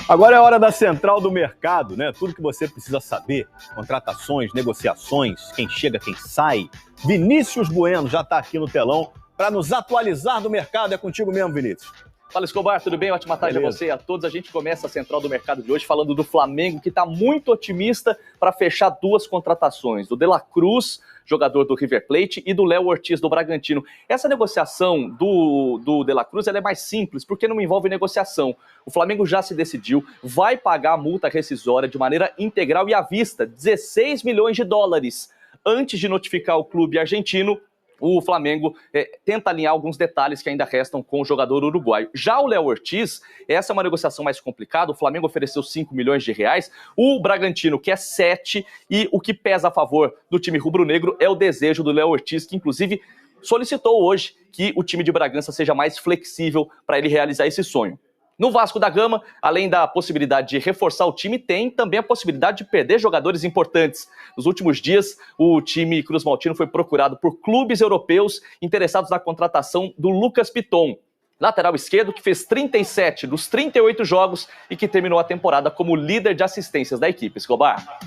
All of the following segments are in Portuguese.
Agora é hora da Central do Mercado, né? Tudo que você precisa saber, contratações, negociações, quem chega, quem sai. Vinícius Bueno já está aqui no telão para nos atualizar do mercado. É contigo mesmo, Vinícius. Fala, Escobar, tudo bem? Ótima tarde a você e a todos. A gente começa a Central do Mercado de hoje falando do Flamengo, que está muito otimista para fechar duas contratações, do De La Cruz, jogador do River Plate, e do Léo Ortiz, do Bragantino. Essa negociação do De La Cruz ela é mais simples, porque não envolve negociação. O Flamengo já se decidiu, vai pagar a multa rescisória de maneira integral e à vista, 16 milhões de dólares. Antes de notificar o clube argentino, o Flamengo tenta alinhar alguns detalhes que ainda restam com o jogador uruguaio. Já o Léo Ortiz, essa é uma negociação mais complicada. O Flamengo ofereceu 5 milhões de reais, o Bragantino quer 7, e o que pesa a favor do time rubro-negro é o desejo do Léo Ortiz, que inclusive solicitou hoje que o time de Bragança seja mais flexível para ele realizar esse sonho. No Vasco da Gama, além da possibilidade de reforçar o time, tem também a possibilidade de perder jogadores importantes. Nos últimos dias, o time Cruz Maltino foi procurado por clubes europeus interessados na contratação do Lucas Piton, lateral esquerdo que fez 37 dos 38 jogos e que terminou a temporada como líder de assistências da equipe. Escobar.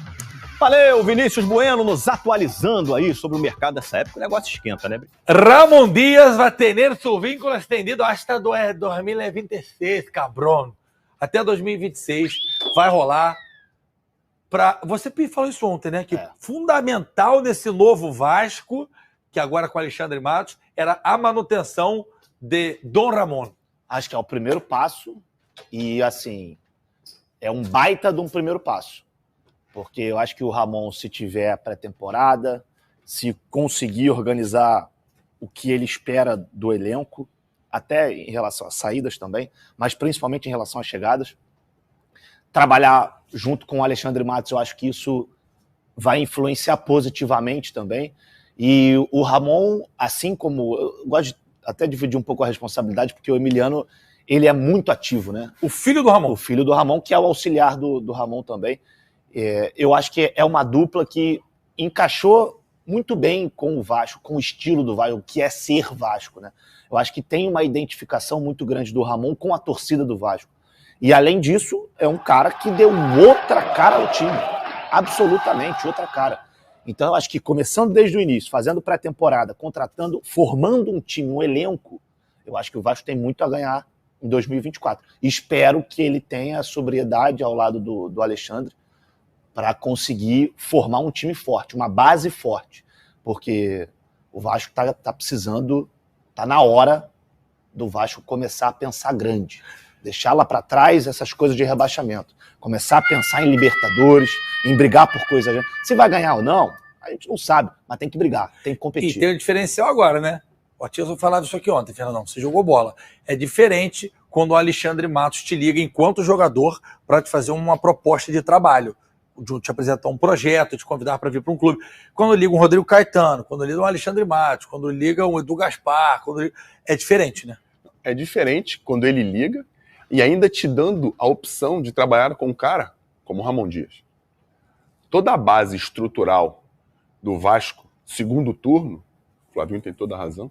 Valeu, Vinícius Bueno, nos atualizando aí sobre o mercado dessa época. O negócio esquenta, né? Ramon Díaz vai ter su vínculo estendido hasta 2026, cabrón. Até 2026 vai rolar. Você falou isso ontem, né? Que fundamental nesse novo Vasco, que agora com Alexandre Matos, era a manutenção de Dom Ramon. Acho que é o primeiro passo e, assim, é um baita de um primeiro passo. Porque eu acho que o Ramon, se tiver pré-temporada, se conseguir organizar o que ele espera do elenco, até em relação às saídas também, mas principalmente em relação às chegadas, trabalhar junto com o Alexandre Matos, eu acho que isso vai influenciar positivamente também. E o Ramon, assim como... Eu gosto até de dividir um pouco a responsabilidade, porque o Emiliano, ele é muito ativo, né? O filho do Ramon. O filho do Ramon, que é o auxiliar do Ramon também. Eu acho que é uma dupla que encaixou muito bem com o Vasco, com o estilo do Vasco, o que é ser Vasco, né? Eu acho que tem uma identificação muito grande do Ramon com a torcida do Vasco. E, além disso, é um cara que deu outra cara ao time. Absolutamente, outra cara. Então, eu acho que começando desde o início, fazendo pré-temporada, contratando, formando um time, um elenco, eu acho que o Vasco tem muito a ganhar em 2024. Espero que ele tenha a sobriedade ao lado do Alexandre, para conseguir formar um time forte, uma base forte, porque o Vasco tá precisando, tá na hora do Vasco começar a pensar grande, deixar lá para trás essas coisas de rebaixamento, começar a pensar em Libertadores, em brigar por coisas. Se vai ganhar ou não, a gente não sabe, mas tem que brigar, tem que competir. E tem um diferencial agora, né? O Atilson falava isso aqui ontem, Fernandão, você jogou bola. É diferente quando o Alexandre Matos te liga enquanto jogador para te fazer uma proposta de trabalho, de te apresentar um projeto, te convidar para vir para um clube. Quando liga um Rodrigo Caetano, quando liga um Alexandre Matos, quando liga um Edu Gaspar, é diferente, né? É diferente quando ele liga e ainda te dando a opção de trabalhar com um cara como o Ramon Díaz. Toda a base estrutural do Vasco, segundo turno, o Flavinho tem toda a razão,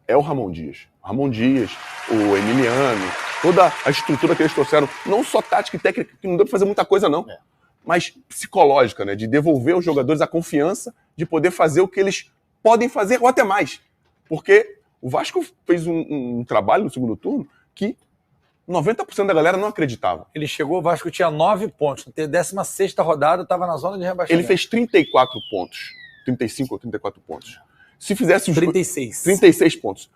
é o Ramon Díaz. O Ramon Díaz, o Emiliano, toda a estrutura que eles trouxeram, não só tática e técnica, que não deu para fazer muita coisa, não. Mas psicológica, né? De devolver aos jogadores a confiança de poder fazer o que eles podem fazer, ou até mais. Porque o Vasco fez um trabalho no segundo turno que 90% da galera não acreditava. Ele chegou, o Vasco tinha 9 pontos. Na 16ª rodada, estava na zona de rebaixamento. Ele fez 34 pontos. 35 ou 34 pontos. Se fizesse... 36 pontos.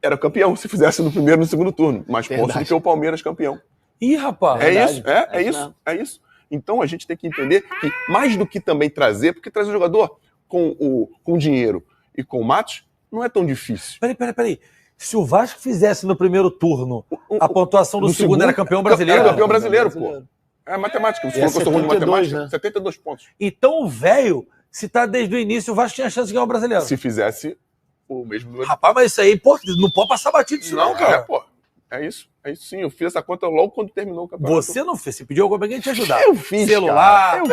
Era campeão se fizesse no primeiro e no segundo turno. Mais pontos do que o Palmeiras campeão. Ih, rapaz! É isso. Então a gente tem que entender que, mais do que também trazer, porque trazer o jogador com dinheiro e com o Matos não é tão difícil. Peraí. Se o Vasco fizesse no primeiro turno a pontuação do segundo era campeão brasileiro? Era campeão brasileiro, pô. É matemática. Você falou que eu sou ruim de matemática, né? 72 pontos. Então o velho, se tá desde o início, o Vasco tinha chance de ganhar o brasileiro. Se fizesse o mesmo número. Rapaz, mas isso aí, pô, não pode passar batido isso não, cara. Pô. É isso sim. Eu fiz essa conta logo quando terminou o campeonato. Você não fez, você pediu alguma coisa pra gente te ajudar. Eu fiz, celular.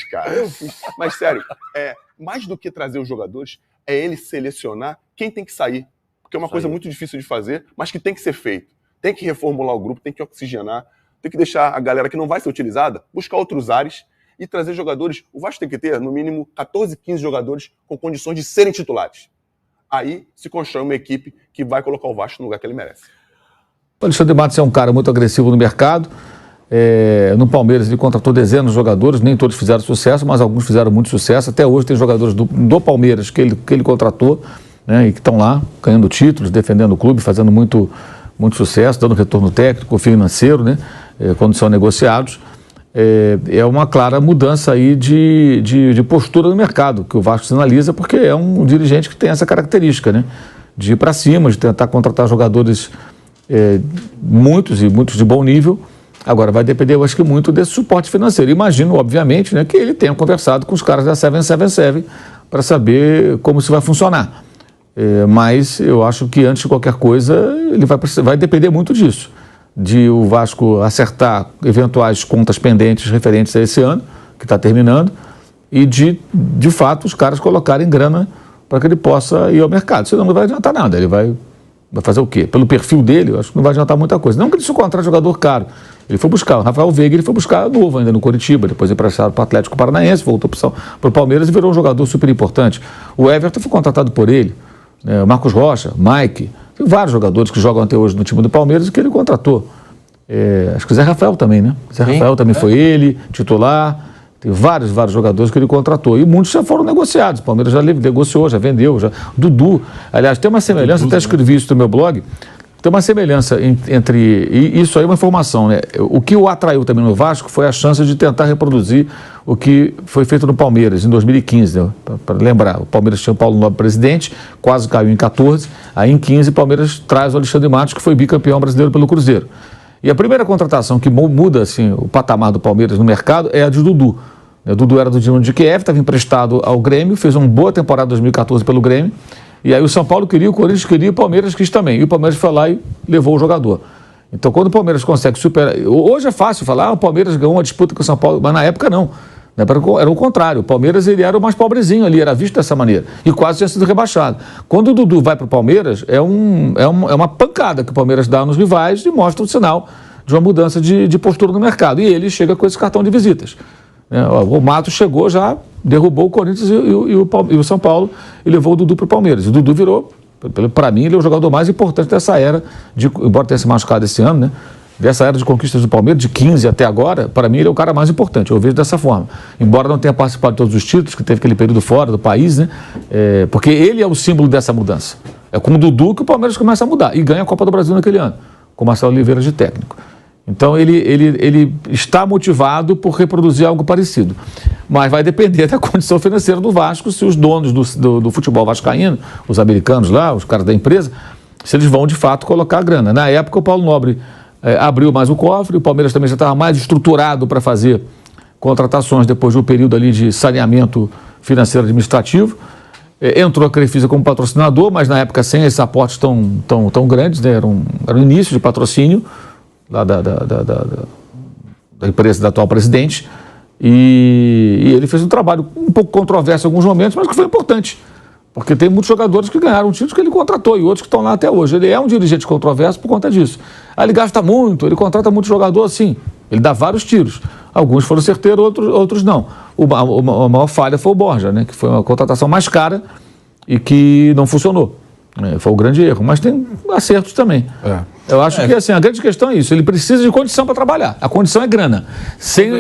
Cara. Eu fiz. Mas sério, mais do que trazer os jogadores, é ele selecionar quem tem que sair. Porque é uma coisa muito difícil de fazer, mas que tem que ser feito. Tem que reformular o grupo, tem que oxigenar, tem que deixar a galera que não vai ser utilizada buscar outros ares e trazer jogadores. O Vasco tem que ter, no mínimo, 14, 15 jogadores com condições de serem titulares. Aí se constrói uma equipe que vai colocar o Vasco no lugar que ele merece. O Alexandre Matos é um cara muito agressivo no mercado. No Palmeiras ele contratou dezenas de jogadores, nem todos fizeram sucesso, mas alguns fizeram muito sucesso. Até hoje tem jogadores do Palmeiras que ele contratou, né, e que estão lá ganhando títulos, defendendo o clube, fazendo muito sucesso, dando retorno técnico, financeiro, né, quando são negociados. É uma clara mudança aí de postura no mercado, que o Vasco sinaliza, porque é um dirigente que tem essa característica, né, de ir para cima, de tentar contratar jogadores muitos de bom nível. Agora, vai depender, eu acho que muito desse suporte financeiro. Imagino, obviamente, né, que ele tenha conversado com os caras da 777 para saber como isso vai funcionar. Mas eu acho que, antes de qualquer coisa, ele vai depender muito disso. De o Vasco acertar eventuais contas pendentes referentes a esse ano, que está terminando, e de fato, os caras colocarem grana para que ele possa ir ao mercado. Senão não vai adiantar nada. Ele vai fazer o quê? Pelo perfil dele, eu acho que não vai adiantar muita coisa. Não que ele se contrate jogador caro. Ele foi buscar o Rafael Veiga, ele foi buscar novo ainda no Coritiba, depois emprestado para o Atlético Paranaense, voltou para o Palmeiras e virou um jogador super importante. O Everton foi contratado por ele, né? Marcos Rocha, Mike, tem vários jogadores que jogam até hoje no time do Palmeiras que ele contratou. Acho que o Zé Rafael também, né? Zé Rafael também foi ele, titular. Tem vários jogadores que ele contratou. E muitos já foram negociados. O Palmeiras já negociou, já vendeu. Dudu. Aliás, tem uma semelhança, até escrevi isso no meu blog. Tem uma semelhança entre... E isso aí é uma informação, né? O que o atraiu também no Vasco foi a chance de tentar reproduzir o que foi feito no Palmeiras em 2015, né? Para lembrar, o Palmeiras tinha o Paulo Nobre presidente, quase caiu em 14. Aí em 15 o Palmeiras traz o Alexandre Matos, que foi bicampeão brasileiro pelo Cruzeiro. E a primeira contratação que muda assim, o patamar do Palmeiras no mercado é a de Dudu. O Dudu era do Dinamo de Kiev, estava emprestado ao Grêmio, fez uma boa temporada em 2014 pelo Grêmio. E aí o São Paulo queria, o Corinthians queria, o Palmeiras quis também. E o Palmeiras foi lá e levou o jogador. Então, quando o Palmeiras consegue superar... Hoje é fácil falar, o Palmeiras ganhou uma disputa com o São Paulo, mas na época não. Na época era o contrário. O Palmeiras ele era o mais pobrezinho ali, era visto dessa maneira. E quase tinha sido rebaixado. Quando o Dudu vai para o Palmeiras, é uma pancada que o Palmeiras dá nos rivais e mostra um sinal de uma mudança de postura no mercado. E ele chega com esse cartão de visitas. O Matos chegou, já derrubou o Corinthians e o São Paulo e levou o Dudu para o Palmeiras. O Dudu virou, para mim, ele é o jogador mais importante dessa era, embora tenha se machucado esse ano, né? Dessa era de conquistas do Palmeiras, de 15 até agora, para mim ele é o cara mais importante, eu vejo dessa forma. Embora não tenha participado de todos os títulos, que teve aquele período fora do país, né? Porque ele é o símbolo dessa mudança. É com o Dudu que o Palmeiras começa a mudar e ganha a Copa do Brasil naquele ano, com o Marcelo Oliveira de técnico. Então ele está motivado por reproduzir algo parecido. Mas vai depender da condição financeira do Vasco, se os donos do futebol vascaíno, os americanos lá, os caras da empresa, se eles vão de fato colocar a grana. Na época o Paulo Nobre abriu mais o cofre, o Palmeiras também já estava mais estruturado para fazer contratações depois de um período ali de saneamento financeiro administrativo. Entrou a Crefisa como patrocinador, mas na época sem esses aportes tão grandes, né? Era um início de patrocínio lá da empresa da atual presidente, e ele fez um trabalho um pouco controverso em alguns momentos, mas que foi importante, porque tem muitos jogadores que ganharam títulos que ele contratou e outros que estão lá até hoje. Ele é um dirigente controverso por conta disso. Aí ele gasta muito, ele contrata muito jogador assim, ele dá vários tiros. Alguns foram certeiros, outros não. A maior falha foi o Borja, né, que foi uma contratação mais cara e que não funcionou. Foi o grande erro, mas tem acertos também. Eu acho que assim, a grande questão é isso, ele precisa de condição para trabalhar, a condição é grana. Sem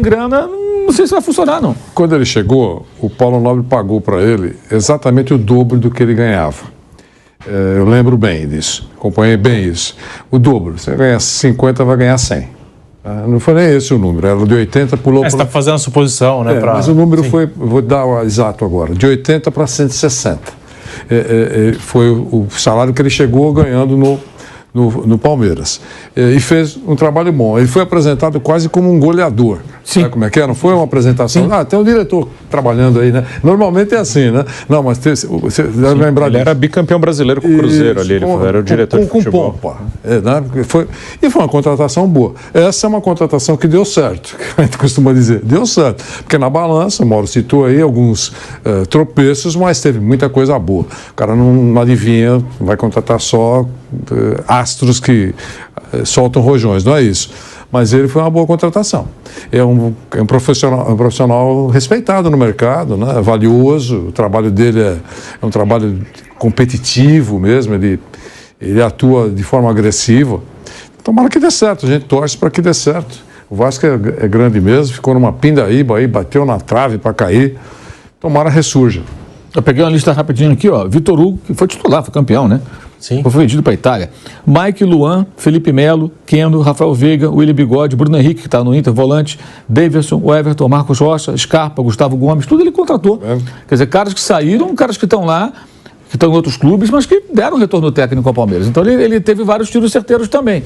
grana, não sei se vai funcionar, não. Quando ele chegou, o Paulo Nobre pagou para ele exatamente o dobro do que ele ganhava. Eu lembro bem disso, acompanhei bem isso. O dobro, você ganha 50, vai ganhar 100. Não foi nem esse o número, era de 80, pulou para... Você está fazendo a suposição, né? Mas o número foi, vou dar o exato agora, de 80 para 160. Foi o salário que ele chegou ganhando no Palmeiras. E fez um trabalho bom. Ele foi apresentado quase como um goleador. Sim. Sabe como é que é? Não foi uma apresentação. Tem um diretor trabalhando aí, né? Normalmente é assim, né? Não, mas você deve lembrar disso. Ele era bicampeão brasileiro com o Cruzeiro ali, ele era o diretor de futebol. Com pompa. Né? E foi uma contratação boa. Essa é uma contratação que deu certo, que a gente costuma dizer. Deu certo. Porque na balança, o Mauro citou aí alguns tropeços, mas teve muita coisa boa. O cara não adivinha, vai contratar só astros que soltam rojões, não é isso. mas ele foi uma boa contratação. É um profissional respeitado no mercado, né? Valioso, o trabalho dele é um trabalho competitivo mesmo, ele atua de forma agressiva. Tomara que dê certo, a gente torce para que dê certo. O Vasco é grande mesmo, ficou numa pindaíba aí, bateu na trave para cair. Tomara ressurja. Eu peguei uma lista rapidinho aqui, ó. Vitor Hugo, que foi titular, foi campeão, né? Sim. Foi vendido para a Itália. Mike, Luan, Felipe Melo, Keno, Rafael Veiga, William Bigode, Bruno Henrique, que está no Inter, volante, Davidson, Everton, Marcos Rocha, Scarpa, Gustavo Gomes, tudo ele contratou. Quer dizer, caras que saíram, caras que estão lá, que estão em outros clubes, mas que deram retorno técnico ao Palmeiras. Então ele teve vários tiros certeiros também.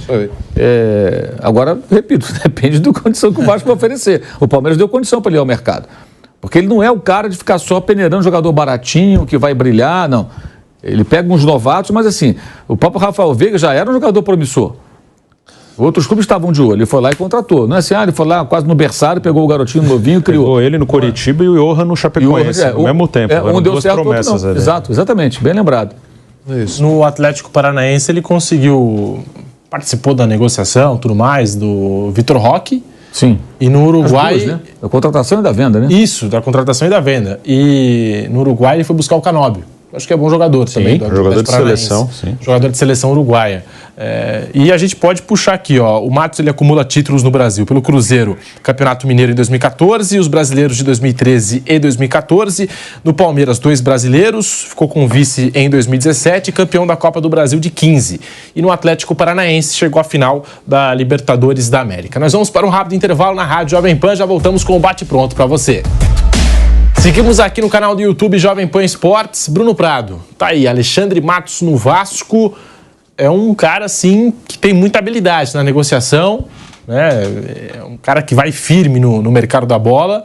Agora, repito, depende da condição que o Vasco vai oferecer. O Palmeiras deu condição para ele ir ao mercado. Porque ele não é o cara de ficar só peneirando jogador baratinho, que vai brilhar, não. Ele pega uns novatos, mas assim, o próprio Rafael Veiga já era um jogador promissor. Outros clubes estavam de olho, ele foi lá e contratou. Não é assim, ele foi lá quase no berçário, pegou o garotinho novinho, criou. Pegou ele no Coritiba e o Johan no Chapecoense, ao mesmo tempo. Um deu certo, outro não. Exato, exatamente, bem lembrado. Isso. No Atlético Paranaense ele participou da negociação, tudo mais, do Vitor Roque. Sim. E no Uruguai... Duas, né? Da contratação e da venda, né? Isso, da contratação e da venda. E no Uruguai ele foi buscar o Canóbio. Acho que é bom jogador também. Jogador de seleção. Sim. Jogador de seleção uruguaia. E a gente pode puxar aqui, ó. O Matos ele acumula títulos no Brasil pelo Cruzeiro, Campeonato Mineiro em 2014 e os brasileiros de 2013 e 2014. No Palmeiras, 2 brasileiros, ficou com vice em 2017 e campeão da Copa do Brasil de 15. E no Atlético Paranaense chegou à final da Libertadores da América. Nós vamos para um rápido intervalo na Rádio Jovem Pan, já voltamos com o bate-pronto para você. Seguimos aqui no canal do YouTube Jovem Pan Esportes. Bruno Prado, tá aí, Alexandre Matos no Vasco. É um cara, assim, que tem muita habilidade na negociação, né? É um cara que vai firme no mercado da bola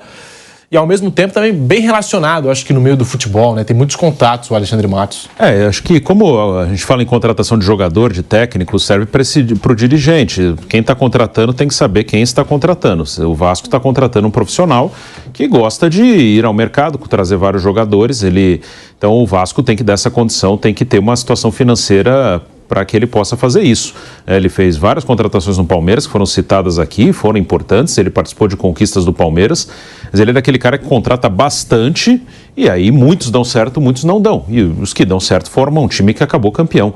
e, ao mesmo tempo, também bem relacionado, acho que no meio do futebol, né? Tem muitos contatos o Alexandre Matos. Acho que como a gente fala em contratação de jogador, de técnico, serve para o dirigente. Quem está contratando tem que saber quem está contratando. O Vasco está contratando um profissional que gosta de ir ao mercado, trazer vários jogadores. Então o Vasco tem que dar essa condição, tem que ter uma situação financeira para que ele possa fazer isso. Ele fez várias contratações no Palmeiras, que foram citadas aqui, foram importantes, ele participou de conquistas do Palmeiras, mas ele é daquele cara que contrata bastante e aí muitos dão certo, muitos não dão. E os que dão certo formam um time que acabou campeão.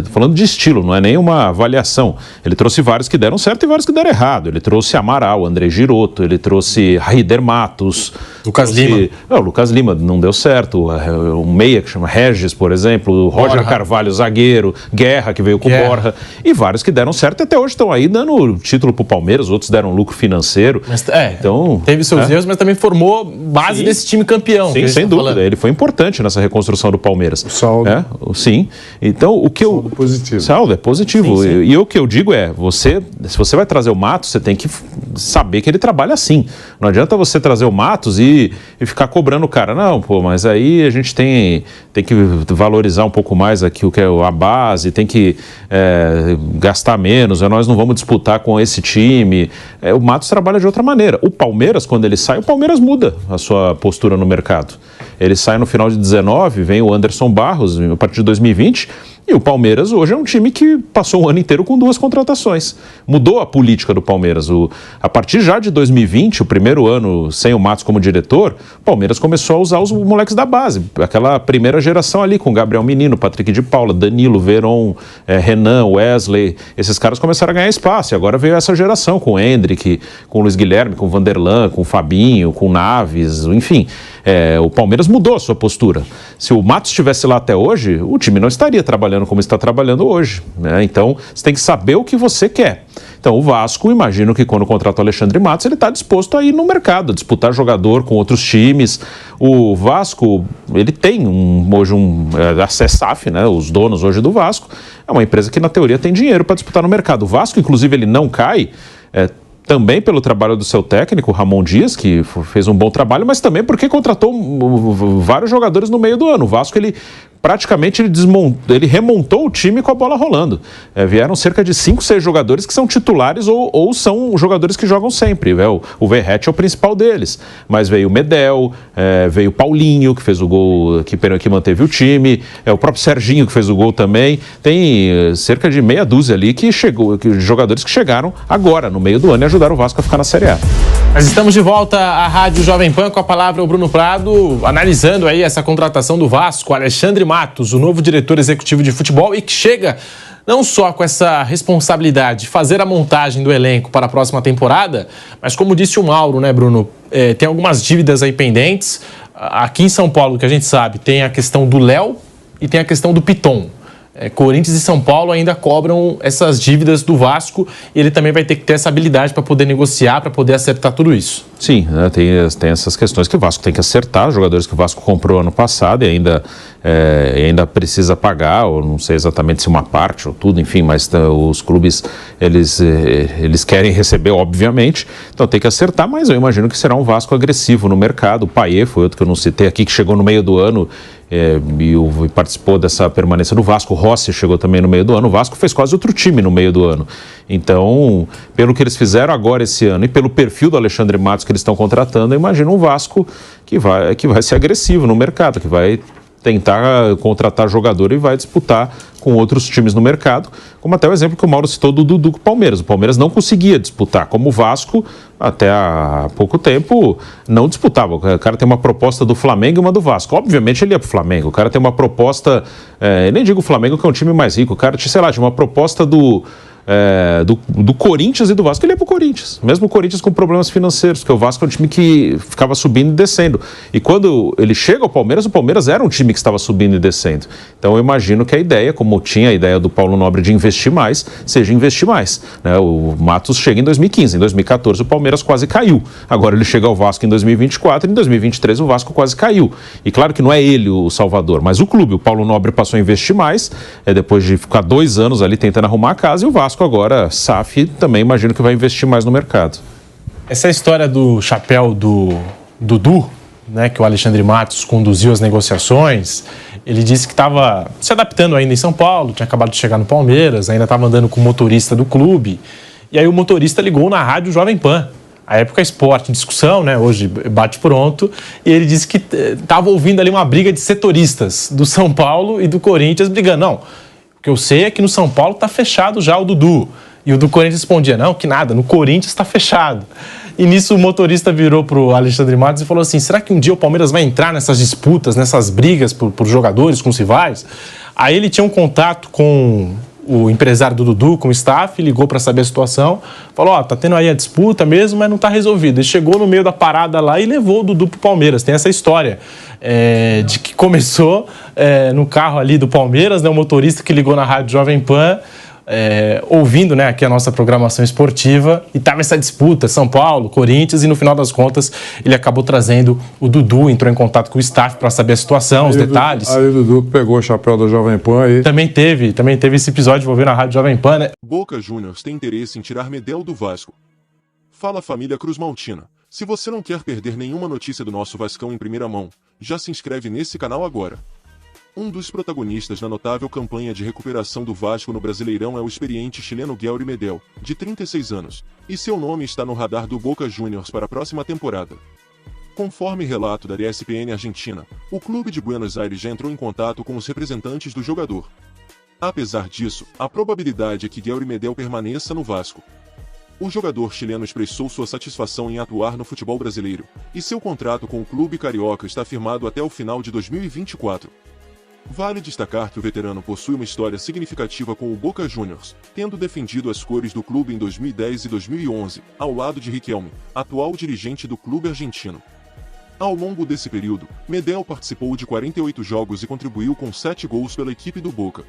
Tô falando de estilo, não é nem uma avaliação. Ele trouxe vários que deram certo e vários que deram errado. Ele trouxe Amaral, André Giroto, ele trouxe Raider Matos. Lucas Lima. O Lucas Lima não deu certo. Um meia que chama Regis, por exemplo, o Roger Carvalho, zagueiro, Guerra, que veio com o Borja, e vários que deram certo e até hoje estão aí dando título pro Palmeiras, outros deram lucro financeiro. Então, teve seus erros, mas também formou base desse time campeão. Sim, sem dúvida. Falando. Ele foi importante nessa reconstrução do Palmeiras. O saldo. Sim. Então, o que saldo positivo. Saldo é positivo. Sim. E o que eu digo é, se você vai trazer o Matos, você tem que saber que ele trabalha assim. Não adianta você trazer o Matos e ficar cobrando o cara. Não, mas aí a gente tem que valorizar um pouco mais aqui o que é a base, tem que gastar menos, nós não vamos disputar com esse time. O Matos trabalha de outra maneira. O Palmeiras, quando ele sai, o Palmeiras muda a sua postura no mercado. Ele sai no final de 19, vem o Anderson Barros, a partir de 2020, e o Palmeiras hoje é um time que passou o ano inteiro com 2 contratações. Mudou a política do Palmeiras. A partir já de 2020, o primeiro ano sem o Matos como diretor, o Palmeiras começou a usar os moleques da base. Aquela primeira geração ali, com Gabriel Menino, Patrick de Paula, Danilo, Veron, Renan, Wesley. Esses caras começaram a ganhar espaço. E agora veio essa geração, com o Hendrick, com o Luiz Guilherme, com o Vanderlan, com o Fabinho, com o Naves, enfim. O Palmeiras mudou a sua postura. Se o Matos estivesse lá até hoje, o time não estaria trabalhando como está trabalhando hoje, né? Então, você tem que saber o que você quer. Então, o Vasco, imagino que quando contrata o Alexandre Matos, ele está disposto a ir no mercado, a disputar jogador com outros times. O Vasco, ele tem hoje a CESAF, né? Os donos hoje do Vasco, é uma empresa que, na teoria, tem dinheiro para disputar no mercado. O Vasco, inclusive, ele não cai... também pelo trabalho do seu técnico, Ramon Dias, que fez um bom trabalho, mas também porque contratou vários jogadores no meio do ano. O Vasco, ele praticamente ele remontou o time com a bola rolando. Vieram cerca de 5, 6 jogadores que são titulares ou são jogadores que jogam sempre. O Verratti é o principal deles, mas veio o Medel, veio o Paulinho, que fez o gol, que manteve o time, o próprio Serginho, que fez o gol também. Tem cerca de meia dúzia ali jogadores que chegaram agora, no meio do ano, e ajudaram o Vasco a ficar na Série A. Mas estamos de volta à Rádio Jovem Pan, com a palavra o Bruno Prado, analisando aí essa contratação do Vasco, Alexandre Matos, o novo diretor executivo de futebol, e que chega não só com essa responsabilidade de fazer a montagem do elenco para a próxima temporada, mas como disse o Mauro, né, Bruno, tem algumas dívidas aí pendentes. Aqui em São Paulo, que a gente sabe, tem a questão do Léo e tem a questão do Piton. Corinthians e São Paulo ainda cobram essas dívidas do Vasco, e ele também vai ter que ter essa habilidade para poder negociar, para poder acertar tudo isso. Sim, né, tem essas questões que o Vasco tem que acertar, jogadores que o Vasco comprou ano passado e ainda precisa pagar, ou não sei exatamente se uma parte ou tudo, enfim, mas os clubes, eles querem receber, obviamente, então tem que acertar, mas eu imagino que será um Vasco agressivo no mercado. O Payet foi outro que eu não citei aqui, que chegou no meio do ano e participou dessa permanência do Vasco. O Rossi chegou também no meio do ano. O Vasco fez quase outro time no meio do ano. Então, pelo que eles fizeram agora esse ano e pelo perfil do Alexandre Matos que eles estão contratando, eu imagino um Vasco que vai ser agressivo no mercado, que vai tentar contratar jogador e vai disputar com outros times no mercado, como até o exemplo que o Mauro citou do Dudu com o Palmeiras. O Palmeiras não conseguia disputar, como o Vasco, até há pouco tempo, não disputava. O cara tem uma proposta do Flamengo e uma do Vasco. Obviamente ele ia pro Flamengo. O cara tem uma proposta, nem digo o Flamengo que é um time mais rico, o cara, sei lá, tinha uma proposta do Corinthians e do Vasco, ele ia pro Corinthians. Mesmo o Corinthians com problemas financeiros, porque o Vasco é um time que ficava subindo e descendo. E quando ele chega ao Palmeiras, o Palmeiras era um time que estava subindo e descendo. Então eu imagino que a ideia, como tinha a ideia do Paulo Nobre de investir mais, seja investir mais, né? O Matos chega em 2015, em 2014 o Palmeiras quase caiu. Agora ele chega ao Vasco em 2024, em 2023 o Vasco quase caiu. E claro que não é ele o salvador, mas o clube. O Paulo Nobre passou a investir mais, depois de ficar 2 anos ali tentando arrumar a casa, e o Vasco agora, SAF, também imagino que vai investir mais no mercado. Essa história do chapéu do Dudu, né, que o Alexandre Matos conduziu as negociações, ele disse que estava se adaptando ainda em São Paulo, tinha acabado de chegar no Palmeiras, ainda estava andando com o motorista do clube, e aí o motorista ligou na Rádio Jovem Pan, a época Esporte em Discussão, né, hoje Bate Pronto, e ele disse que estava ouvindo ali uma briga de setoristas do São Paulo e do Corinthians brigando. Não, o que eu sei é que no São Paulo está fechado já o Dudu. E o do Corinthians respondia, não, que nada, no Corinthians está fechado. E nisso o motorista virou para o Alexandre Matos e falou assim, será que um dia o Palmeiras vai entrar nessas disputas, nessas brigas por jogadores, com os rivais? Aí ele tinha um contato com o empresário do Dudu, com o staff, ligou para saber a situação, falou, tá tendo aí a disputa mesmo, mas não tá resolvido. Ele chegou no meio da parada lá e levou o Dudu pro Palmeiras. Tem essa história de que começou no carro ali do Palmeiras, né, o motorista que ligou na Rádio Jovem Pan, ouvindo, né, aqui a nossa programação esportiva, e tava essa disputa, São Paulo, Corinthians, e no final das contas ele acabou trazendo o Dudu, entrou em contato com o staff para saber a situação, os detalhes. Aí o Dudu pegou o chapéu da Jovem Pan aí. Também teve esse episódio envolvendo a Rádio Jovem Pan, né? Boca Juniors tem interesse em tirar Medel do Vasco. Fala família Cruz Maltina. Se você não quer perder nenhuma notícia do nosso Vascão em primeira mão, já se inscreve nesse canal agora. Um dos protagonistas na notável campanha de recuperação do Vasco no Brasileirão é o experiente chileno Guilherme Medel, de 36 anos, e seu nome está no radar do Boca Juniors para a próxima temporada. Conforme relato da ESPN Argentina, o clube de Buenos Aires já entrou em contato com os representantes do jogador. Apesar disso, a probabilidade é que Guilherme Medel permaneça no Vasco. O jogador chileno expressou sua satisfação em atuar no futebol brasileiro, e seu contrato com o clube carioca está firmado até o final de 2024. Vale destacar que o veterano possui uma história significativa com o Boca Juniors, tendo defendido as cores do clube em 2010 e 2011, ao lado de Riquelme, atual dirigente do clube argentino. Ao longo desse período, Medel participou de 48 jogos e contribuiu com 7 gols pela equipe do Boca.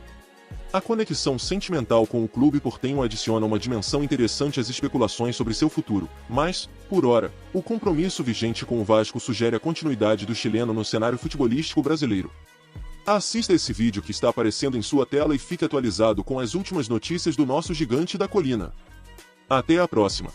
A conexão sentimental com o clube portenho adiciona uma dimensão interessante às especulações sobre seu futuro, mas, por ora, o compromisso vigente com o Vasco sugere a continuidade do chileno no cenário futebolístico brasileiro. Assista esse vídeo que está aparecendo em sua tela e fique atualizado com as últimas notícias do nosso gigante da colina. Até a próxima!